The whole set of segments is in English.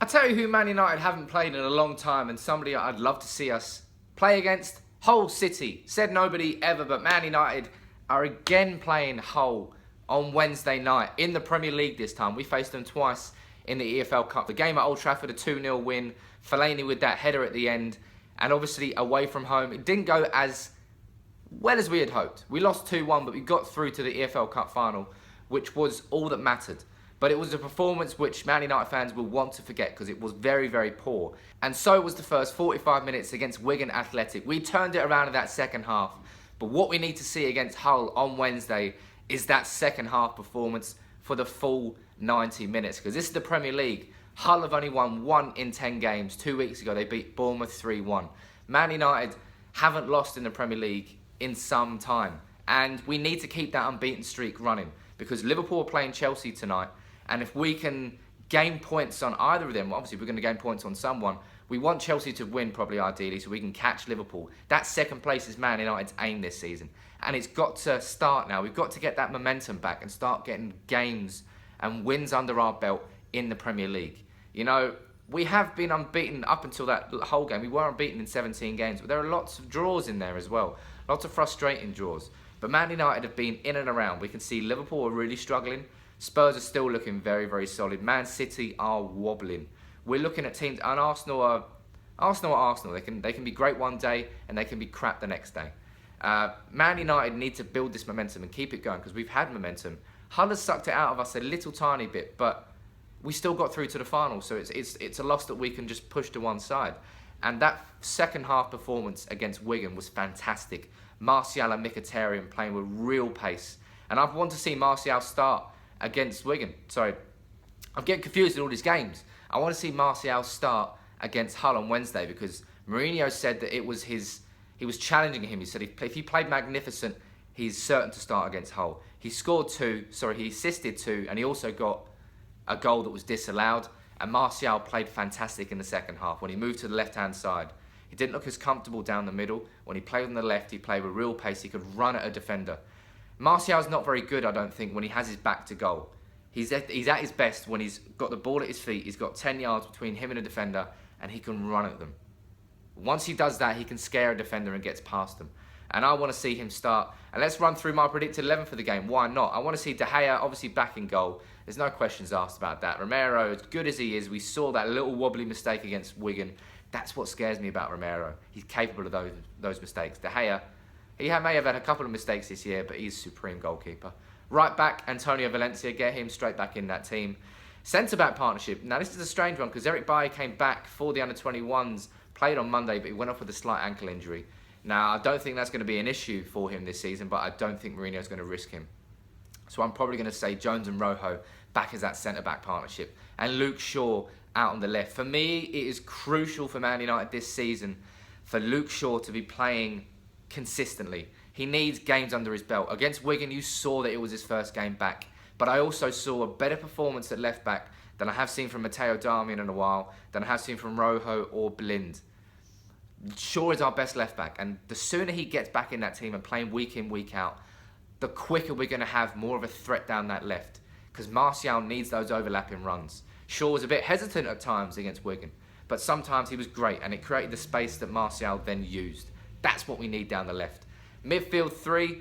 I tell you who Man United haven't played in a long time, and somebody I'd love to see us play against. Hull City. Said nobody ever, but Man United are again playing Hull on Wednesday night in the Premier League this time. We faced them twice in the EFL Cup. The game at Old Trafford, a 2-0 win. Fellaini with that header at the end. And obviously away from home, it didn't go as well as we had hoped. We lost 2-1, but we got through to the EFL Cup final, which was all that mattered. But it was a performance which Man United fans will want to forget because it was very, very poor. And so was the first 45 minutes against Wigan Athletic. We turned it around in that second half. But what we need to see against Hull on Wednesday is that second half performance for the full 90 minutes. Because this is the Premier League. Hull have only won 1 in 10 games. 2 weeks ago, they beat Bournemouth 3-1. Man United haven't lost in the Premier League in some time. And we need to keep that unbeaten streak running. Because Liverpool are playing Chelsea tonight. And if we can gain points on either of them, obviously we're going to gain points on someone. We want Chelsea to win, probably ideally, so we can catch Liverpool. That second place is Man United's aim this season. And it's got to start now. We've got to get that momentum back and start getting games and wins under our belt in the Premier League. You know, we have been unbeaten up until that whole game. We were unbeaten in 17 games, but there are lots of draws in there as well. Lots of frustrating draws. But Man United have been in and around. We can see Liverpool are really struggling. Spurs are still looking very, very solid. Man City are wobbling. We're looking at teams, and Arsenal are Arsenal. They can be great one day and they can be crap the next day. Man United need to build this momentum and keep it going because we've had momentum. Hull has sucked it out of us a little tiny bit, but we still got through to the final. So it's a loss that we can just push to one side. And that second half performance against Wigan was fantastic. Martial and Mkhitaryan playing with real pace, and I want to see Martial start against Wigan. Sorry, I'm getting confused in all these games. I want to see Martial start against Hull on Wednesday because Mourinho said that he was challenging him. He said if he played magnificent, he's certain to start against Hull. He assisted 2, and he also got a goal that was disallowed. And Martial played fantastic in the second half when he moved to the left-hand side. He didn't look as comfortable down the middle. When he played on the left, he played with real pace. He could run at a defender. Martial's not very good, I don't think, when he has his back to goal. He's at his best when he's got the ball at his feet. He's got 10 yards between him and a defender, and he can run at them. Once he does that, he can scare a defender and gets past them. And I want to see him start. And let's run through my predicted 11 for the game. Why not? I want to see De Gea obviously back in goal. There's no questions asked about that. Romero, as good as he is, we saw that little wobbly mistake against Wigan. That's what scares me about Romero. He's capable of those mistakes. De Gea, he may have had a couple of mistakes this year, but he's supreme goalkeeper. Right back, Antonio Valencia, get him straight back in that team. Centre-back partnership. Now, this is a strange one because Eric Bailly came back for the under-21s, played on Monday, but he went off with a slight ankle injury. Now, I don't think that's going to be an issue for him this season, but I don't think Mourinho's going to risk him. So I'm probably going to say Jones and Rojo back as that centre-back partnership. And Luke Shaw out on the left. For me, it is crucial for Man United this season for Luke Shaw to be playing consistently. He needs games under his belt. Against Wigan, you saw that it was his first game back. But I also saw a better performance at left back than I have seen from Matteo Darmian in a while, than I have seen from Rojo or Blind. Shaw is our best left back, and the sooner he gets back in that team and playing week in, week out, the quicker we're going to have more of a threat down that left. Because Martial needs those overlapping runs. Shaw was a bit hesitant at times against Wigan, but sometimes he was great, and it created the space that Martial then used. That's what we need down the left. Midfield 3,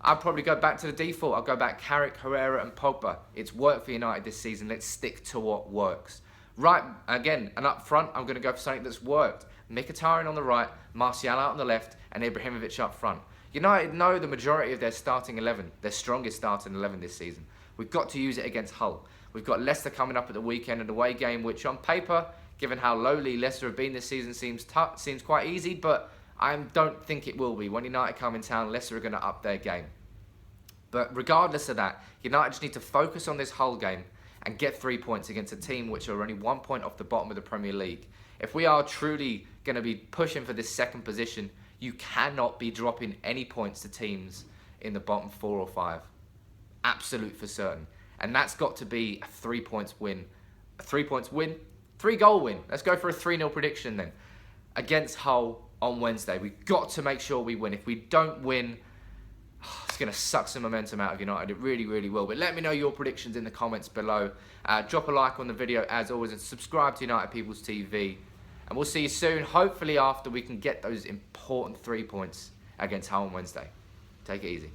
I'll probably go back to the default. I'll go back Carrick, Herrera and Pogba. It's worked for United this season. Let's stick to what works. Right, again, and up front, I'm going to go for something that's worked. Mkhitaryan on the right, Martial out on the left, and Ibrahimovic up front. United know the majority of their starting 11, their strongest starting 11 this season. We've got to use it against Hull. We've got Leicester coming up at the weekend, an away game, which on paper, given how lowly Leicester have been this season, seems quite easy, but I don't think it will be. When United come in town, Leicester are going to up their game. But regardless of that, United just need to focus on this Hull game and get 3 points against a team which are only 1 point off the bottom of the Premier League. If we are truly going to be pushing for this second position, you cannot be dropping any points to teams in the bottom 4 or 5. Absolute for certain. And that's got to be a 3 points win. A 3 points win, 3 goal win. Let's go for a 3-0 prediction then. Against Hull on Wednesday. We've got to make sure we win. If we don't win, It's going to suck some momentum out of United. It really, really will. But let me know your predictions in the comments below. Drop a like on the video as always, and subscribe to United People's TV. And we'll see you soon, hopefully after we can get those important 3 points against Hull on Wednesday. Take it easy.